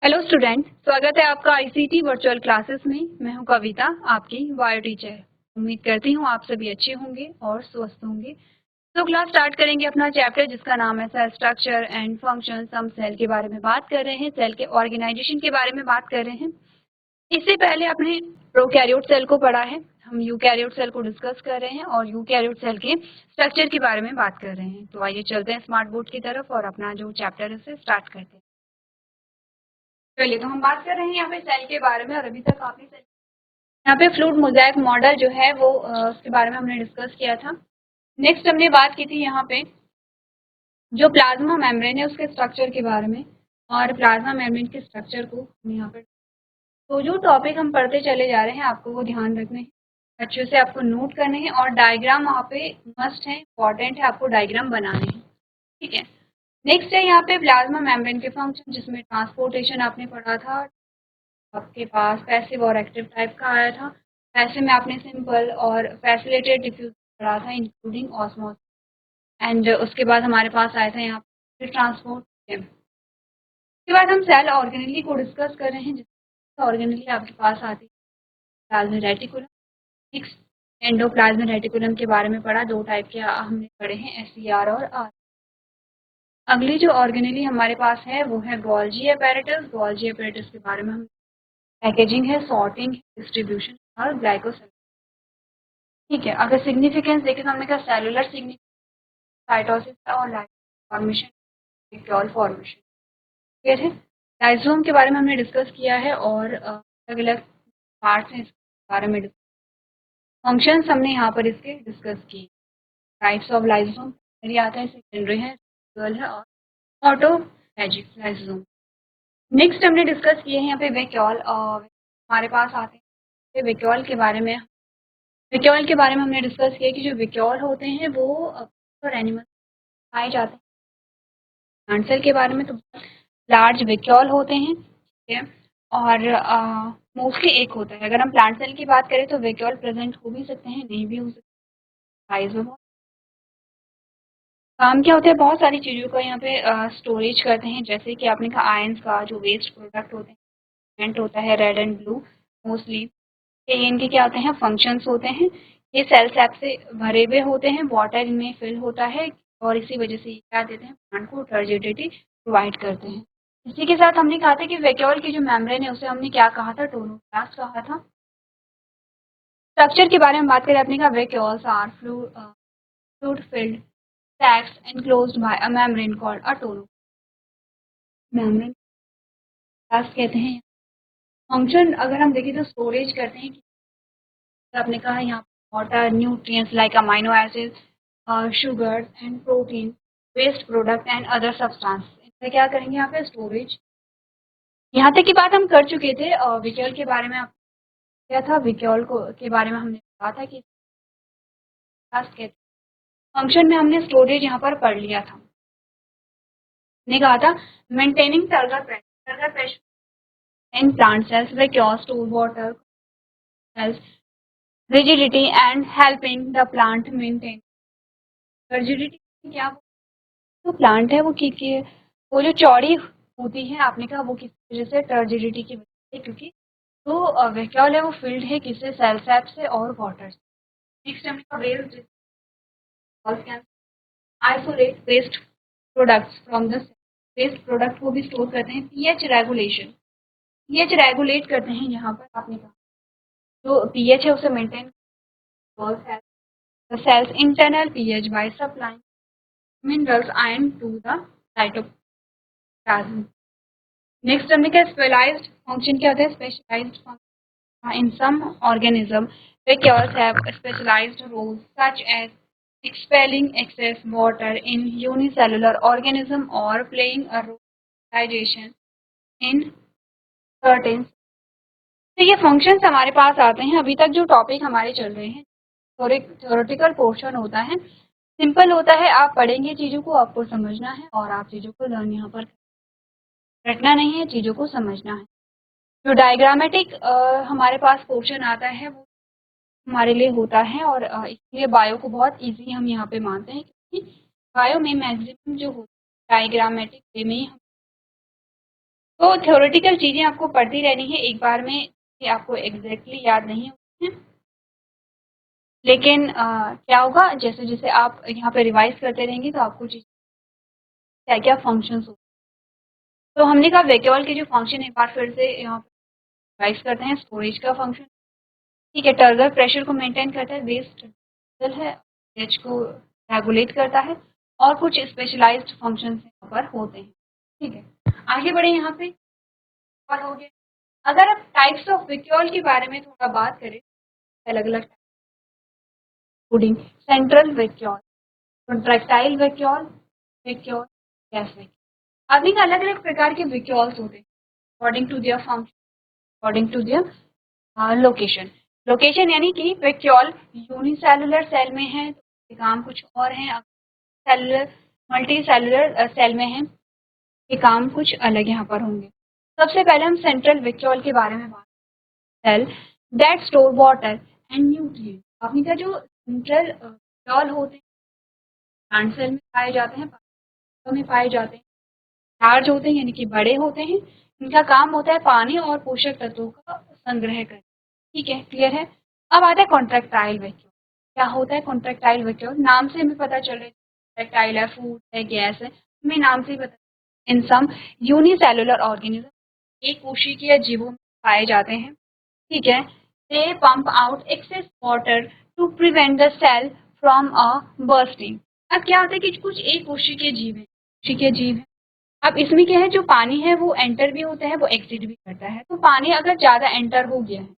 Hello student, स्वागत है आपका आईसीटी वर्चुअल क्लासेस में। मैं हूं कविता, आपकी बायो टीचर। उम्मीद करती हूं आप सभी अच्छे होंगे और स्वस्थ होंगे। तो क्लास स्टार्ट करेंगे अपना चैप्टर जिसका नाम है सेल स्ट्रक्चर एंड फंक्शंस। हम सेल के बारे में बात कर रहे हैं, सेल के ऑर्गेनाइजेशन के बारे में बात कर रहे हैं। इससे पहले आपने प्रोकैरियोट सेल को पढ़ा है, हम यूकैरियोट सेल को डिस्कस कर रहे हैं और यूकैरियोट सेल के स्ट्रक्चर के बारे में बात कर रहे हैं। तो आइए चलते हैं स्मार्ट बोर्ड की तरफ और अपना जो चैप्टर है उसे स्टार्ट करते हैं। चलिए, तो हम बात कर रहे हैं यहाँ पे सेल के बारे में और अभी तक आपने सेल यहाँ पे फ्लूइड मोज़ेक मॉडल जो है वो उसके बारे में हमने डिस्कस किया था। नेक्स्ट हमने बात की थी यहाँ पे जो प्लाज्मा मेम्ब्रेन है उसके स्ट्रक्चर के बारे में, और प्लाज्मा मेम्ब्रेन के स्ट्रक्चर को हम यहाँ पे तो जो टॉपिक हम पढ़ते चले जा रहे हैं आपको वो ध्यान रखने हैं, अच्छे से आपको नोट करने हैं और डायग्राम वहाँ पे मस्ट है, इंपॉर्टेंट है, आपको डायग्राम बनाने हैं। ठीक है। नेक्स्ट है यहाँ पे प्लाज्मा मेम्ब्रेन के फंक्शन, जिसमें ट्रांसपोर्टेशन आपने पढ़ा था। आपके पास पैसिव और एक्टिव टाइप का आया था। पैसिव में आपने सिंपल और फैसिलिटेटेड डिफ्यूजन पढ़ा था इंक्लूडिंग ऑस्मोसिस, एंड उसके बाद हमारे पास आया था यहाँ पे ट्रांसपोर्ट। उसके बाद हम सेल ऑर्गेनेली को डिस्कस कर रहे हैं, जिसमें ऑर्गेनेली आपके पास आती है प्लाज्मा रेटिकुलम। नेक्स्ट एंडोप्लाज्मा रेटिकुलम के बारे में पढ़ा, दो टाइप के हमने पढ़े हैं, एसईआर और आर। अगली जो ऑर्गेनेली हमारे पास है वो है गोल्जी अपैरेटस। गोल्जी अपैरेटस के बारे में हम पैकेजिंग है, सॉर्टिंग, डिस्ट्रीब्यूशन और ग्लाइकोसाइड। ठीक है। अगर सिग्निफिकेंस देखें तो हमने कहा सेलुलर सिग्निफिकेंस, साइटोसिस और लाइसोम फॉर्मेशन, विट्रियोल फॉर्मेशन। ठीक है। लाइसोम के बारे में हमने डिस्कस किया है और अलग अलग पार्ट्स हैं इसके बारे में। फंक्शंस हमने यहाँ पर इसके डिस्कस किए। टाइप्स ऑफ लाइसोम मेरी आता है, सेकेंडरी है, है और ऑटोफैजिक लाइसोम। नेक्स्ट हमने डिस्कस किए हैं यहाँ पे वैक्यूल, और हमारे पास आते हैं वैक्यूल के बारे में। वैक्यूल के बारे में हमने डिस्कस किया कि जो वैक्यूल होते हैं वो और एनिमल पाए जाते हैं। प्लांट सेल के बारे में तो लार्ज वैक्यूल होते हैं, ठीक है, और मोस्टली एक होता है। अगर हम प्लांट सेल की बात करें तो वैक्यूल प्रेजेंट हो भी सकते हैं, नहीं भी हो सकते। साइज में काम क्या होता है, बहुत सारी चीज़ों का यहाँ पे स्टोरेज करते हैं, जैसे कि आपने कहा आयंस का जो वेस्ट प्रोडक्ट होते हैं, एलिमेंट होता है रेड एंड ब्लू मोस्टली। ये इनके क्या होते हैं, फंक्शंस होते हैं। ये सेल सैप से भरे हुए होते हैं, वाटर इनमें फिल होता है और इसी वजह से ये क्या देते हैं, प्लांट को टर्जिडिटी प्रोवाइड करते हैं। इसी के साथ हमने कहा था कि वैक्यूल की जो मेम्ब्रेन है उसे हमने क्या कहा था, टोनोप्लास्ट कहा था। स्ट्रक्चर के बारे में बात करें, आपने कहा vacuoles are fluid filled sacs enclosed by a membrane called a tono. Membrane class कहते हैं। फंक्शन अगर हम देखें तो स्टोरेज करते हैं, आपने कहा यहाँ water, nutrients like amino acid, sugar and protein, waste product and other substance, इनका क्या करेंगे यहाँ पे, स्टोरेज। यहाँ तक की बात हम कर चुके थे विक्यूल के बारे में। क्या था विक्यूल को के बारे में हमने कहा था कि क्लास कहते हैं। फंक्शन में हमने स्टोरेज यहाँ पर पढ़ लिया था। ने कहा था maintaining turgor pressure in plant cells, vacuole store water cells rigidity and helping the plant maintain rigidity। क्या तो प्लांट है वो वो जो चौड़ी होती है, आपने कहा वो किस वजह से, टर्जिडिटी की वजह से, क्योंकि तो वैक्यूल है वो फिल्ड है किससे, सेल सैप से और वाटर से। नेक्स्ट हमने कहा waste isolate waste products from the waste product को भी स्टोर करते हैं। पीएच रेगुलेशन, पीएच रेगुलेट करते हैं यहाँ पर, आपने कहा जो पीएच है उसे maintain the cell's internal pH by supplying minerals iron to the cytoplasm. Next हमने क्या, स्पेशलाइज्ड फंक्शन क्या होता है, specialised function in some organism vacuoles have specialized roles such as expelling excess water in unicellular organism or playing a role in digestion in certain। तो ये functions हमारे पास आते हैं। अभी तक जो टॉपिक हमारे चल रहे हैं थ्योरेटिकल पोर्शन होता है, सिंपल होता है, आप पढ़ेंगे चीज़ों को, आपको समझना है और आप चीज़ों को लर्न यहाँ पर रटना नहीं है, चीज़ों को समझना है। जो डायग्रामेटिक हमारे पास पोर्शन आता है वो हमारे लिए होता है, और इसलिए बायो को बहुत इजी हम यहाँ पे मानते हैं, क्योंकि बायो में मैक्सिमम जो होता है डायग्रामेटिक वे में ही तो थ्योरेटिकल चीज़ें आपको पढ़ती रहनी है, एक बार में ये आपको एग्जैक्टली याद नहीं होती हैं, लेकिन क्या होगा जैसे जैसे आप यहाँ पे रिवाइज करते रहेंगे तो आपको चीज़ क्या क्या फंक्शंस होते हैं। तो हमने कहा वैक्यूल के जो फंक्शन एक बार फिर से यहाँ पे रिवाइज करते हैं। स्टोरेज का फंक्शन, ठीक है, टर्गर प्रेशर को मेंटेन करता है, वेस्ट है, एच को रेगुलेट करता है, और कुछ स्पेशलाइज्ड फंक्शंस यहाँ पर होते हैं। ठीक है, आगे बढ़े यहाँ पे और हो गया। अगर आप टाइप्स ऑफ वैक्यूल के बारे में थोड़ा बात करें, अलग अलग including central vacuole, contractile vacuole, vacuole, gas vacuole. अभी अलग अलग प्रकार के वैक्यूल्स होते हैं according to their function, according to their location. Location यानी कि वैक्यूल यूनिसेलुलर सेल में है तो काम कुछ और है, सेलुलर मल्टी सेलुलर सेल में है ये काम कुछ अलग यहाँ पर होंगे। सबसे पहले हम सेंट्रल वैक्यूल के बारे में बात, cell that store water and nutrient. आपने कहा जो सेंट्रल वैक्यूल होते हैं प्लांट सेल में पाए जाते हैं, में पाए जाते हैं, लार्ज होते हैं यानी कि बड़े होते हैं। इनका काम होता है पानी और पोषक तत्वों का संग्रह करना। ठीक है, क्लियर है। अब आता है कॉन्ट्रैक्टाइल वैक्यूल। क्या होता है कॉन्ट्रैक्टाइल वैक्यूल? नाम से हमें पता चल रहा है कॉन्ट्रैक्टाइल है, फूड है, गैस है, हमें नाम से ही पता। इन सम यूनिसेलुलर ऑर्गेनिज्म, एक कोशिकीय जीवों में पाए जाते हैं। ठीक है, they pump out excess water to prevent the cell from a bursting. अब क्या होता है कि कुछ एक कोशिकीय जीव है, कोशिकीय जीव है। अब इसमें क्या है, जो पानी है वो एंटर भी होता है, वो एग्जिट भी करता है। तो पानी अगर ज्यादा एंटर हो गया है,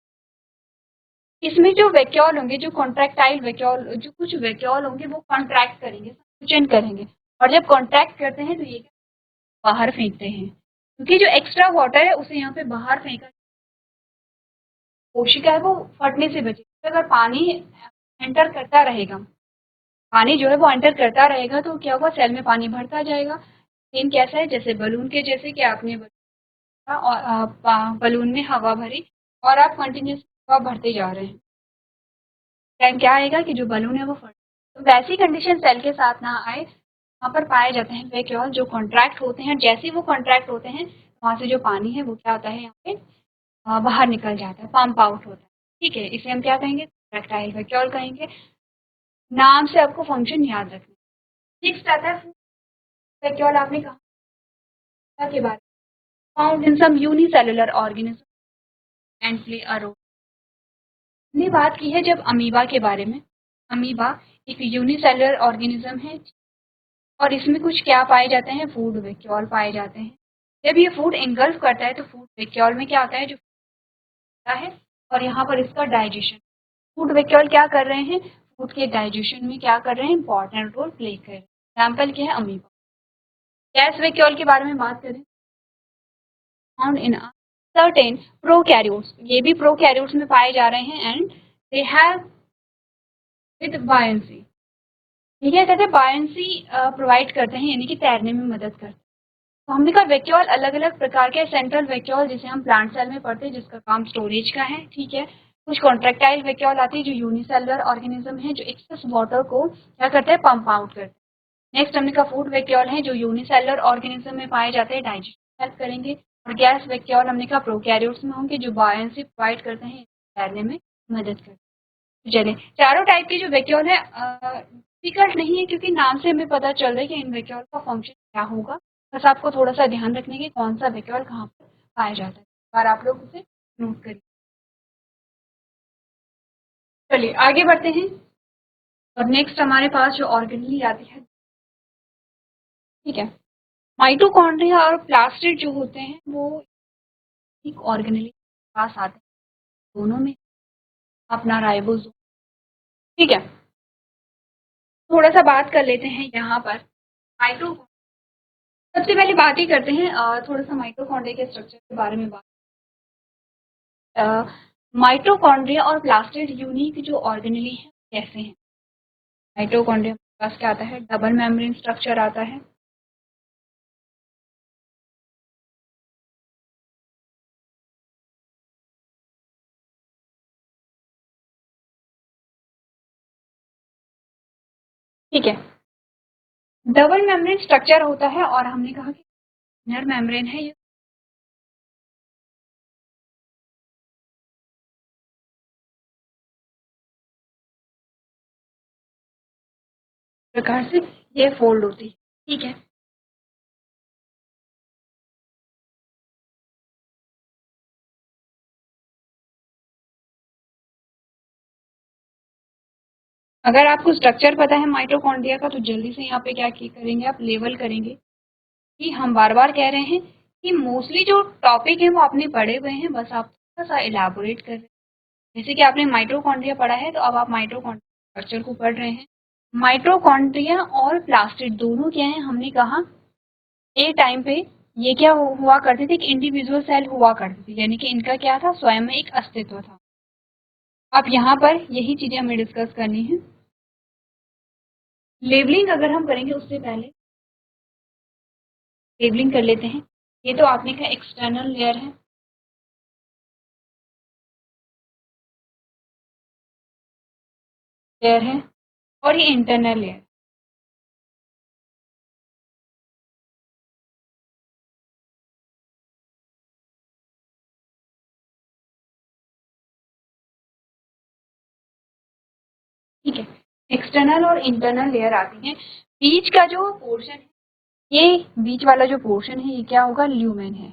इसमें जो वैक्यूल होंगे, जो कॉन्ट्रैक्टाइल वैक्यूल, जो कुछ वैक्यूल होंगे वो कॉन्ट्रैक्ट करेंगे, संकुचन करेंगे, और जब कॉन्ट्रैक्ट करते हैं तो ये बाहर फेंकते हैं, क्योंकि जो एक्स्ट्रा वाटर है उसे यहाँ पे बाहर फेंका, कोशिका है वो फटने से बचे। तो अगर पानी एंटर करता रहेगा, पानी जो है वो एंटर करता रहेगा तो क्या होगा, सेल में पानी भरता जाएगा। सेम कैसा है, जैसे बलून के जैसे कि आपने और बलून में हवा भरी और आप कंटिन्यूस हवा भरते जा रहे हैं, टाइम क्या आएगा कि जो बलून है वो फट। तो वैसी कंडीशन सेल के साथ ना आए, वहाँ पर पाए जाते हैं वैक्यूल जो कॉन्ट्रैक्ट होते हैं। जैसे ही वो कॉन्ट्रैक्ट होते हैं वहाँ से जो पानी है वो क्या होता है, यहाँ पे बाहर निकल जाता है, पंप आउट होता है। ठीक है, इसे हम क्या कहेंगे, कॉन्ट्रैक्टाइल वैक्यूल कहेंगे। नाम से आपको फंक्शन याद रखना। नेक्स्ट आता है वैक्यूल, आपने कहा के बारे में, found in some unicellular organism and play a role. हमने बात की है जब अमीबा के बारे में। अमीबा एक यूनिसेलुलर ऑर्गेनिज्म है और इसमें कुछ क्या पाए जाते हैं, फूड वैक्यूल पाए जाते हैं। जब ये फूड एंगल्फ करता है तो फूड वैक्यूल में क्या होता है, जो होता है, और यहाँ पर इसका डाइजेशन। फूड वैक्यूल क्या कर रहे हैं, फूड के डाइजेशन में क्या कर रहे हैं, इंपॉर्टेंट रोल प्ले कर रहे हैं। एग्जाम्पल क्या है, अमीबा। गैस वैक्यूल के बारे में बात करें, फाउंड इन सर्टेन प्रोकैरियोट्स, ये भी प्रोकैरियोट्स में पाए जा रहे हैं, and they have with buoyancy. ये क्या कहते हैं, बायंसी प्रोवाइड करते हैं, यानी कि तैरने में मदद करते हैं। तो हमने कहा वैक्यूल अलग अलग प्रकार के, सेंट्रल वैक्यूल जिसे हम प्लांट सेल में पढ़ते हैं जिसका काम स्टोरेज का है। ठीक है, कुछ कॉन्ट्रैक्टाइल वैक्यूल आती है जो यूनिसेलुलर ऑर्गेनिज्म है, जो एक्सेस वाटर को क्या करते हैं, पंप आउट करते हैं। नेक्स्ट हमने कहा फूड वैक्यूल है जो यूनिसेलुलर ऑर्गेनिज्म में पाए जाते हैं, डाइजेशन हेल्प करेंगे। और गैस वैक्यूल हमने कहा प्रोकैरियोट्स में होंगे जो बायंसी प्रोवाइड करते हैं, तैरने में मदद करते हैं। चलिए, चारों टाइप के जो वैक्यूल है डिफिकल्ट नहीं है, क्योंकि नाम से हमें पता चल रहा है कि इन वैक्यूल का फंक्शन क्या होगा। बस आपको थोड़ा सा ध्यान रखने की कौन सा वैक्यूल कहाँ पर पाया जाता है, और आप लोग उसे नोट करिए। चलिए आगे बढ़ते हैं, और नेक्स्ट हमारे पास जो ऑर्गेनली आती है, ठीक है, माइटोकॉन्ड्रिया और प्लास्टिड जो होते हैं वो एक ऑर्गेनली पास आते हैं, दोनों में अपना राइबोसोम। ठीक है, थोड़ा सा बात कर लेते हैं यहाँ पर माइटो, सबसे पहले बात ही करते हैं थोड़ा सा माइटोकॉन्ड्रिया के स्ट्रक्चर के बारे में बात। माइटोकॉन्ड्रिया और प्लास्टिड यूनिक जो ऑर्गेनली है कैसे हैं। माइटोकॉन्ड्रिया के पास क्या आता है, डबल मेम्ब्रेन स्ट्रक्चर आता है। ठीक है, डबल मेम्ब्रेन स्ट्रक्चर होता है, और हमने कहा कि इनर मेम्ब्रेन है ये, प्रकार से ये फोल्ड होती है। ठीक है, अगर आपको स्ट्रक्चर पता है माइटोकॉन्ड्रिया का तो जल्दी से यहाँ पे क्या करेंगे, आप लेबल करेंगे कि हम बार बार कह रहे हैं कि मोस्टली जो टॉपिक है वो आपने पढ़े हुए हैं, बस आप थोड़ा सा इलाबोरेट कर रहे हैं। जैसे कि आपने माइटोकॉन्ड्रिया पढ़ा है तो अब आप माइटोकॉन्ड्रिया स्ट्रक्चर को पढ़ रहे हैं। माइटोकॉन्ड्रिया और प्लास्टिड दोनों क्या है, हमने कहा एक टाइम पे ये क्या हुआ करते थे, कि इंडिविजुअल सेल हुआ करते थे, यानी कि इनका क्या था, स्वयं में एक अस्तित्व था। अब यहाँ पर यही चीजें हमें डिस्कस करनी है। लेबलिंग अगर हम करेंगे उससे पहले लेबलिंग कर लेते हैं। ये तो आपने का एक्सटर्नल लेयर है, और ये इंटरनल लेयर। ठीक है, एक्सटर्नल और इंटरनल लेयर आती है। बीच का जो पोर्शन है, ये बीच वाला जो पोर्शन है ये क्या होगा, ल्यूमेन है।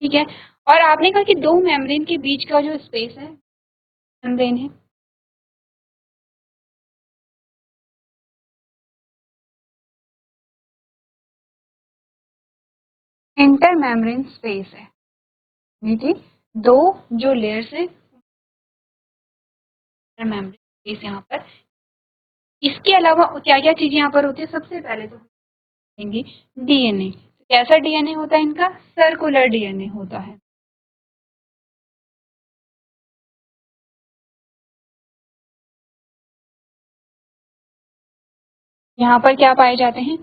ठीक है, और आपने कहा कि दो मेम्ब्रेन के बीच का जो स्पेस है मेम्ब्रेन है, इंटर मेम्ब्रेन स्पेस है। देखिए, दो जो लेयर्स है मेम्ब्रेन स्पेस यहाँ पर। इसके अलावा क्या क्या चीजें यहाँ पर होती है, सबसे पहले तो देखेंगे डीएनए। कैसा डीएनए होता है इनका, सर्कुलर डीएनए होता है। यहाँ पर क्या पाए जाते हैं,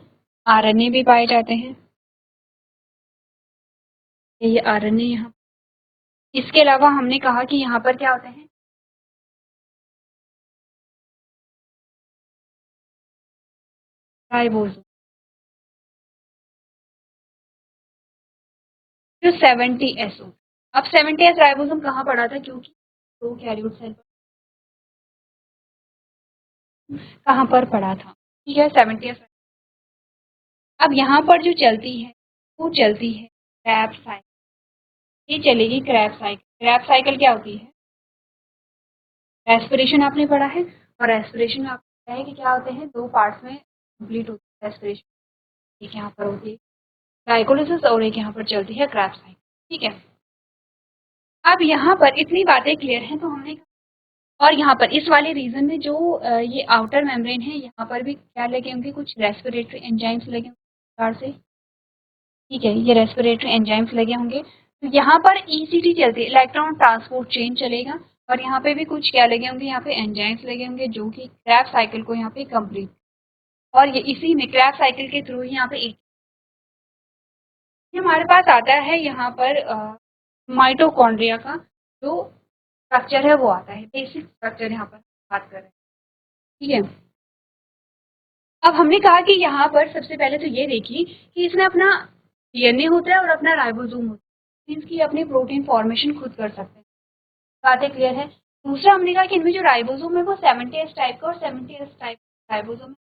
आरएनए भी पाए जाते हैं। ये आरएनए यहाँ, इसके अलावा हमने कहा कि यहाँ पर क्या होते हैं, राइबोसोम। जो 70S, अब 70S राइबोसोम कहाँ पड़ा था, क्योंकि प्रोकैरियोट सेल कहाँ पर पड़ा था। ठीक है, 70S। अब यहाँ पर जो चलती है वो चलती है क्रैब साइकिल। ये चलेगी क्रैब साइकिल। क्रैब साइकिल क्या होती है, रेस्पिरेशन आपने पढ़ा है, और रेस्पिरेशन में आपको पता है कि क्या होते हैं, दो पार्ट्स में कंप्लीट होती है रेस्पिरेशन। एक यहाँ पर होती है ग्लाइकोलिसिस और एक यहाँ पर चलती है क्रैब साइकिल। ठीक है, अब यहाँ पर इतनी बातें क्लियर हैं तो हमने, और यहाँ पर इस वाले रीजन में जो ये आउटर मेम्ब्रेन है, यहाँ पर भी क्या लगे होंगे, कुछ रेस्पिरेटरी एंजाइम्स लगे होंगे से। ठीक है, ये रेस्पिरेटरी एंजाइम्स लगे होंगे। तो यहाँ पर ईसीटी चलती है, इलेक्ट्रॉन ट्रांसपोर्ट चेन चलेगा, और यहाँ पे भी कुछ क्या लगे होंगे, यहाँ पे एंजाइम्स लगे होंगे जो कि क्रैब साइकिल को यहाँ पे कंप्लीट, और ये इसी में क्रैब साइकिल के थ्रू ही यहाँ पे एक हमारे पास आता है, यहाँ पर माइटोकॉन्ड्रिया का जो स्ट्रक्चर है वो आता है, बेसिक स्ट्रक्चर यहाँ पर बात कर रहे हैं। ठीक है, अब हमने कहा कि यहाँ पर सबसे पहले तो ये देखिए कि इसमें अपना डीएनए होता है और अपना राइबोसोम होता है, मीन्स कि अपनी प्रोटीन फॉर्मेशन खुद कर सकते हैं। बातें क्लियर है। दूसरा हमने कहा कि इनमें जो राइबोसोम है वो 70S टाइप का, और 70S type ribosome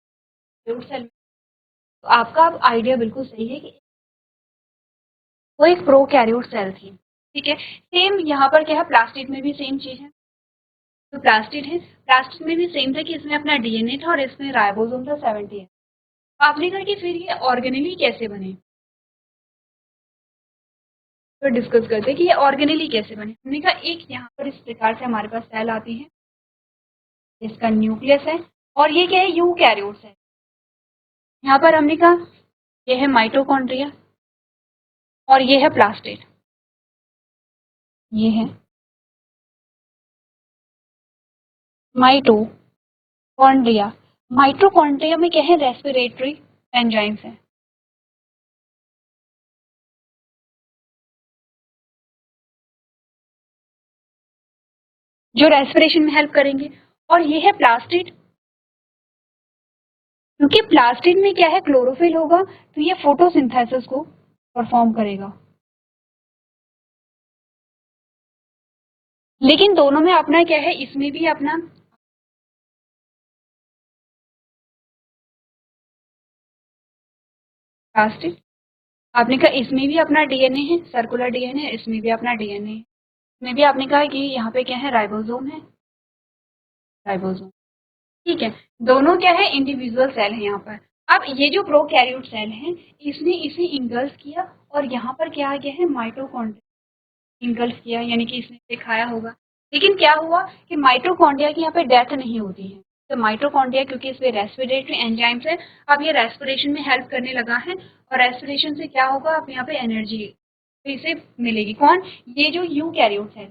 root cell. तो आपका अब आइडिया बिल्कुल सही है कि वो एक प्रोकैरियोट सेल थी। ठीक है, सेम यहाँ पर क्या है, प्लास्टिड में भी सेम चीज है। तो प्लास्टिड है, प्लास्टिड में भी सेम था कि इसमें अपना डीएनए था और इसमें राइबोसोम था 70S। आपने कहा कि फिर ये ऑर्गेनेली कैसे बने, तो डिस्कस करते हैं कि ये ऑर्गेनेली कैसे बने। हमने कहा एक यहाँ पर इस प्रकार से हमारे पास सेल आती है, इसका न्यूक्लियस है, और ये क्या है, यूकैरियोट्स है। यहाँ पर हमने कहा ये है माइटोकॉन्ड्रिया और ये है प्लास्टिड, ये है माइटोकॉन्ड्रिया। माइटोकॉन्ड्रिया में क्या है, रेस्पिरेटरी एंजाइम्स है। जो रेस्पिरेशन में हेल्प करेंगे, और ये है प्लास्टिड, क्योंकि प्लास्टिड में क्या है, क्लोरोफिल होगा तो ये फोटोसिंथेसिस को परफॉर्म करेगा। लेकिन दोनों में अपना क्या है, इसमें भी अपना प्लास्टिड। आपने कहा इसमें भी अपना डीएनए है, सर्कुलर डीएनए, इसमें भी अपना डीएनए है। इसमें भी आपने कहा कि यहाँ पे क्या है, राइबोसोम है, राइबोसोम। ठीक है, दोनों क्या है, इंडिविजुअल सेल है यहाँ पर। अब ये जो प्रोकैरियोट सेल है, इसने इसे इंगल्फ किया और यहाँ पर क्या आ गया है, माइटोकॉन्ड्रिया इंगल्फ किया, यानी कि इसने दिखाया होगा। लेकिन क्या हुआ कि माइटोकॉन्ड्रिया की यहाँ पे डेथ नहीं होती है। तो माइटोकॉन्ड्रिया, क्योंकि इसमें रेस्पिरेटरी एंजाइम्स है, अब ये रेस्पिरेशन में हेल्प करने लगा है, और रेस्पिरेशन से क्या होगा, अब यहाँ पे एनर्जी इसे मिलेगी। कौन, ये जो यूकैरियोट्स है,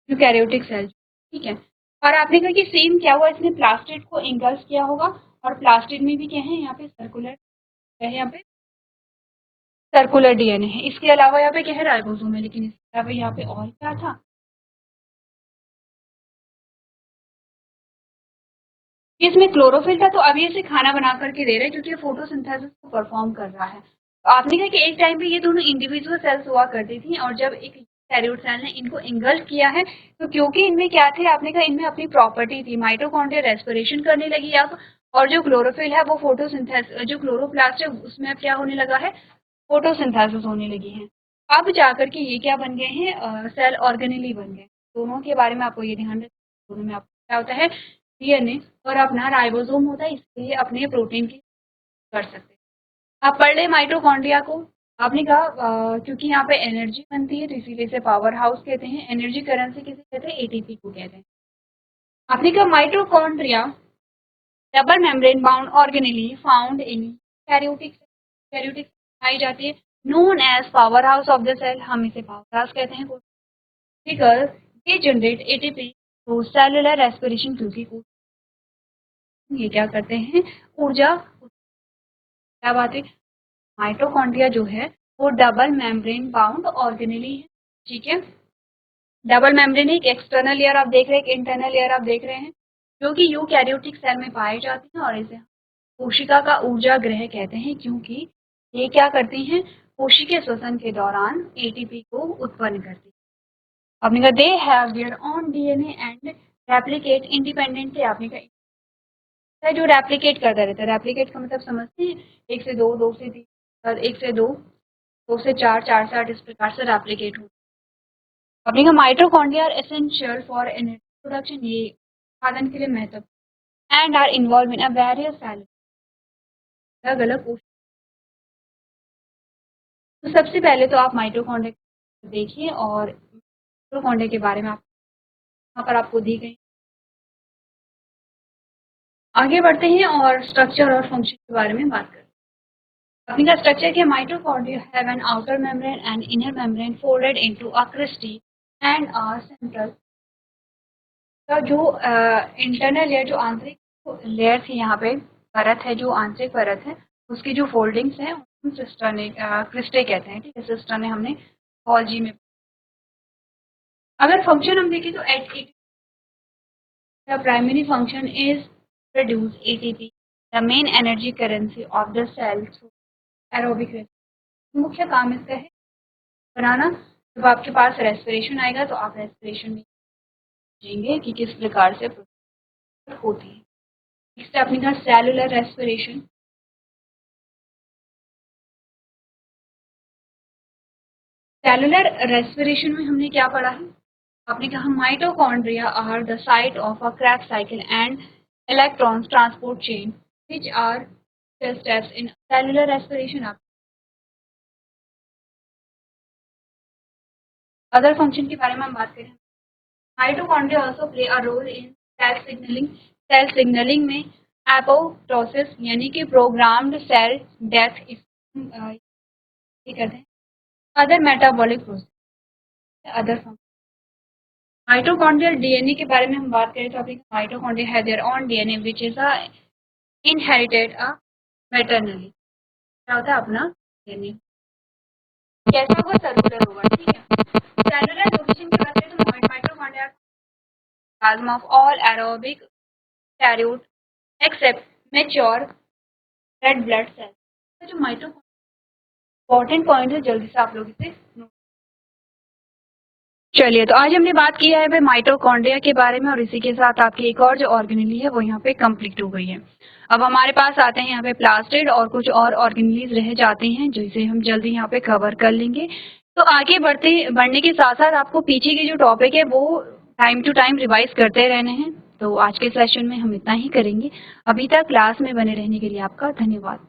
यूकैरियोटिक सेल। ठीक है, और आपने कहा कि सेम क्या हुआ, इसने प्लास्टिड को इंगल्फ किया होगा, और प्लास्टिड में भी क्या है, यहाँ पे सर्कुलर क्या है, यहाँ पे सर्कुलर डीएनए है। इसके अलावा यहाँ पे क्या है, राइबोसोम है। लेकिन इसके अलावा यहाँ पे और क्या था, इसमें क्लोरोफिल था। तो अभी इसे खाना बना करके दे रहे हैं, क्योंकि फोटोसिंथेसिस को परफॉर्म कर रहा है। तो आपने कहा कि एक टाइम पे ये दोनों इंडिविजुअल सेल्स हुआ करती थी, और जब एक कैरियोट सेल ने इनको इंगल्फ किया है, तो क्योंकि इनमें क्या थे, आपने कहा इनमें अपनी प्रॉपर्टी थी, माइटोकॉन्ड्रिया रेस्पिरेशन करने लगी अब, और जो क्लोरोफिल है वो फोटोसिंथेसिस, जो क्लोरोप्लास्ट है उसमें अब क्या होने लगा है, फोटोसिंथेसिस होने लगी है। अब जाकर के ये क्या बन गए हैं, सेल ऑर्गेनेली बन गए। दोनों के बारे में आपको ये ध्यान रखना, दोनों में आपको क्या होता है, डीएनए, और अपना राइबोसोम होता है, इसलिए अपने प्रोटीन की कर सकते हैं। आप पढ़ ले माइटोकॉन्ड्रिया को। आपने कहा क्योंकि यहाँ पे एनर्जी बनती है, तो इसीलिए इसे पावर हाउस कहते हैं। एनर्जी करेंसी किसे कहते हैं, एटीपी को कहते हैं। आपने कहा mitochondria double membrane bound organelle found in eukaryotic, eukaryotic पाई जाती है, known as powerhouse of the cell. हम इसे पावर हाउस कहते हैं, because they generate ATP through cellular respiration, क्योंकि ये क्या करते हैं, ऊर्जा। क्या बात है, माइटोकॉन्ड्रिया जो है वो डबल मेम्ब्रेन बाउंड ऑर्गेनेली है। ठीक है, डबल मेम्ब्रेन, एक एक्सटर्नल लेयर आप देख रहे हैं, एक इंटरनल लेयर आप देख रहे हैं, जो कि यूकैरियोटिक सेल में पाई जाती है, और इसे कोशिका का ऊर्जा ग्रह कहते हैं, क्योंकि ये क्या करती हैं, कोशिकीय श्वसन के दौरान एटीपी को उत्पन्न करती है। आपने कहा they have their own DNA and replicate independently. आपने कहा जो रेप्लिकेट करता रहता है, रेप्लिकेट का मतलब समझते हैं, एक से दो, दो से तीन, एक से दो, दो से चार, चार से आठ, इस प्रकार से रेप्लिकेट हो। अपने का mitochondria are essential for energy production, ये उत्पादन के लिए महत्वपूर्ण, and are involve in a various cell, अलग अलग कोशिका। तो सबसे पहले तो आप माइटोकॉन्ड्रिया देखिए, और माइटोकॉन्ड्रिया के बारे में आप यहाँ पर आपको दी गई। आगे बढ़ते हैं और स्ट्रक्चर और फंक्शन के बारे में बात करते हैं। अपने का स्ट्रक्चर के, mitochondria have an outer membrane and inner membrane folded into a cristae and a central. का जो इंटरनल लेयर, जो आंतरिक लेयर थी, यहाँ पे परत है, जो आंतरिक परत है, उसकी जो फोल्डिंग्स हैं, सिस्टर ने क्रिस्टे कहते हैं। ठीक है, सिस्टर ने हमने पॉलजी में। अगर फंक्शन हम देखें तो at the primary function is produce ATP, the main energy currency of the cell through aerobic respiration. मुख्य काम इसका है बनाना। जब आपके पास रेस्पिरेशन आएगा, तो आप रेस्पिरेशन में समझेंगे कि किस प्रकार से होती है। नेक्स्ट आपने कहा सेलुलर रेस्पिरेशन। सेलुलर रेस्पिरेशन में हमने क्या पढ़ा है, आपने कहा mitochondria are the site of a Krebs cycle and electrons transport chain which are steps in cellular respiration. आप अदर फंक्शन के बारे में हम बात करें, mitochondria also play a role in cell signalling. Cell signalling में एपोप्टोसिस, यानी कि प्रोग्राम्ड सेल डेथ, ये कहते हैं। Other metabolic process, other function. Mitochondrial DNA के बारे में हम बात करें, तो अभी माइटोकॉन्ड्रिया है their own DNA which is a inherited a maternally. क्या होता है अपना डीएनए, कैसा होगा, सर्कुलर होगा। ठीक है, सेलुलर लोकेशन की बात करें तो mitochondria plasma of all aerobic eukaryote except mature red blood cell. जो माइटोकॉन्ड्रिया इंपॉर्टेंट पॉइंट है, जल्दी से आप लोग इसे चलिए, तो आज हमने बात की है माइटोकॉन्ड्रिया के बारे में और इसी के साथ आपकी एक और जो ऑर्गेनेली है वो यहाँ पे कंप्लीट हो गई है। अब हमारे पास आते हैं यहाँ पे प्लास्टिड और कुछ और ऑर्गेनेलीज रह जाते हैं जिसे हम जल्दी यहाँ पे कवर कर लेंगे। तो आगे बढ़ने के साथ साथ आपको पीछे के जो टॉपिक है वो टाइम टू टाइम रिवाइज करते रहने हैं। तो आज के सेशन में हम इतना ही करेंगे। अभी तक क्लास में बने रहने के लिए आपका धन्यवाद।